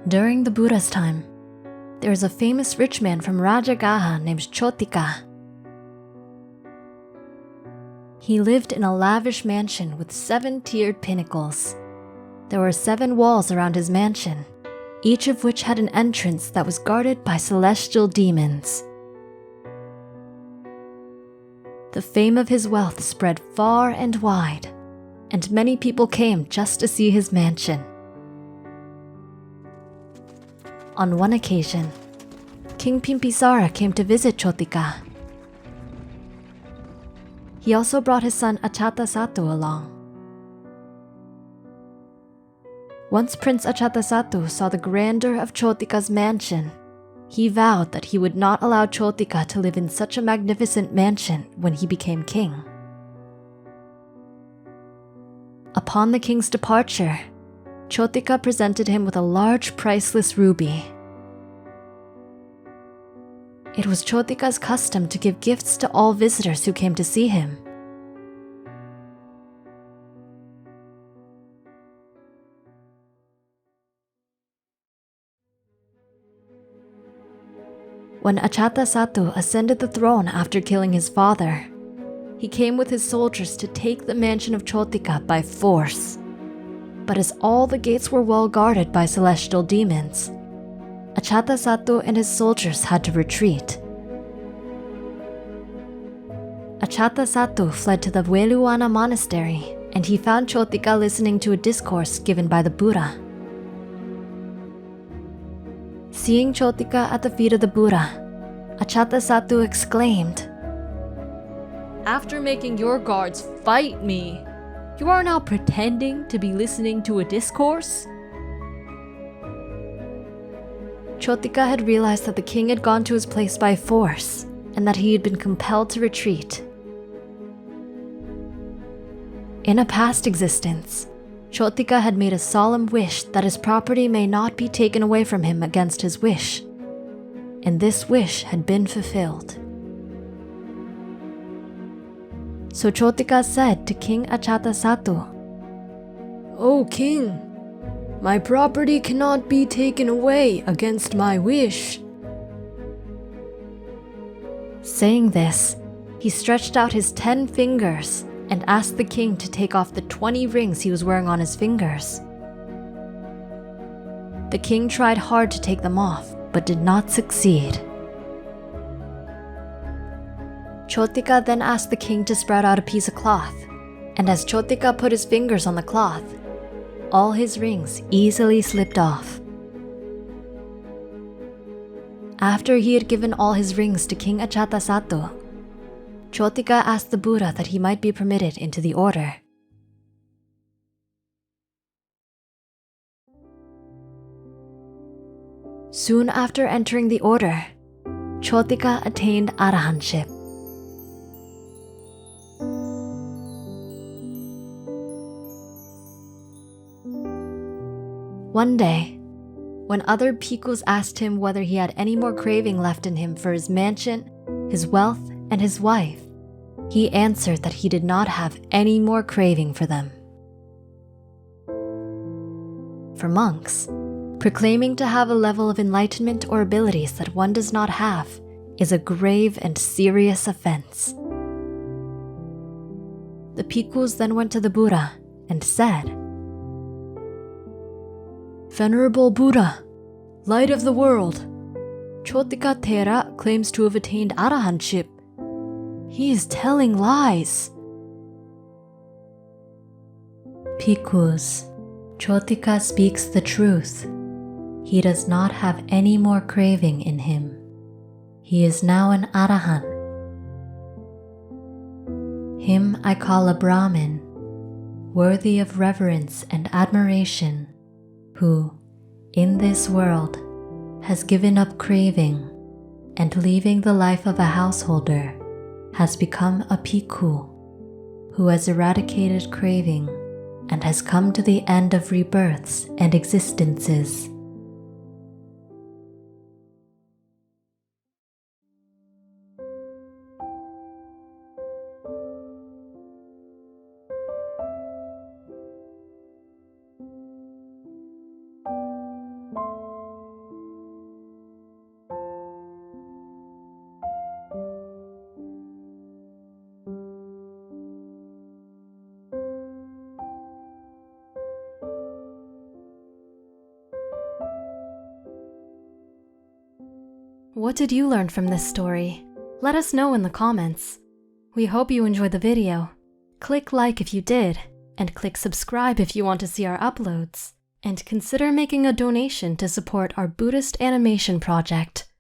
During the Buddha's time, there is a famous rich man from Rajagaha named Chotika. He lived in a lavish mansion with 7-tiered pinnacles. There were 7 walls around his mansion, each of which had an entrance that was guarded by celestial demons. The fame of his wealth spread far and wide, and many people came just to see his mansion. On one occasion, King Bimpisara came to visit Chotika. He also brought his son Ajatasattu along. Once Prince Ajatasattu saw the grandeur of Chotika's mansion, he vowed that he would not allow Chotika to live in such a magnificent mansion when he became king. Upon the king's departure, Chotika presented him with a large priceless ruby. It was Chotika's custom to give gifts to all visitors who came to see him. When Ajatasattu ascended the throne after killing his father, he came with his soldiers to take the mansion of Chotika by force. But as all the gates were well guarded by celestial demons, Ajatasattu and his soldiers had to retreat. Ajatasattu fled to the Veluwana monastery, and he found Chotika listening to a discourse given by the Buddha. Seeing Chotika at the feet of the Buddha, Ajatasattu exclaimed, "After making your guards fight me, you are now pretending to be listening to a discourse?" Chotika had realized that the king had gone to his place by force, and that he had been compelled to retreat. In a past existence, Chotika had made a solemn wish that his property may not be taken away from him against his wish, and this wish had been fulfilled. So Chotika said to King Ajatasattu, "O king, my property cannot be taken away against my wish." Saying this, he stretched out his 10 fingers and asked the king to take off the 20 rings he was wearing on his fingers. The king tried hard to take them off, but did not succeed. Chotika then asked the king to spread out a piece of cloth, and as Chotika put his fingers on the cloth, all his rings easily slipped off. After he had given all his rings to King Ajatasattu, Chotika asked the Buddha that he might be permitted into the order. Soon after entering the order, Chotika attained arahantship. One day, when other bhikkhus asked him whether he had any more craving left in him for his mansion, his wealth, and his wife, he answered that he did not have any more craving for them. For monks, proclaiming to have a level of enlightenment or abilities that one does not have is a grave and serious offense. The bhikkhus then went to the Buddha and said, "Venerable Buddha, light of the world, Chotika Thera claims to have attained arahantship. He is telling lies." Bhikkhus, Chotika speaks the truth. He does not have any more craving in him. He is now an arahant. Him I call a Brahmin, worthy of reverence and admiration, who, in this world, has given up craving and leaving the life of a householder, has become a bhikkhu who has eradicated craving and has come to the end of rebirths and existences. What did you learn from this story? Let us know in the comments. We hope you enjoyed the video. Click like if you did, and click subscribe if you want to see our uploads. And consider making a donation to support our Buddhist animation project.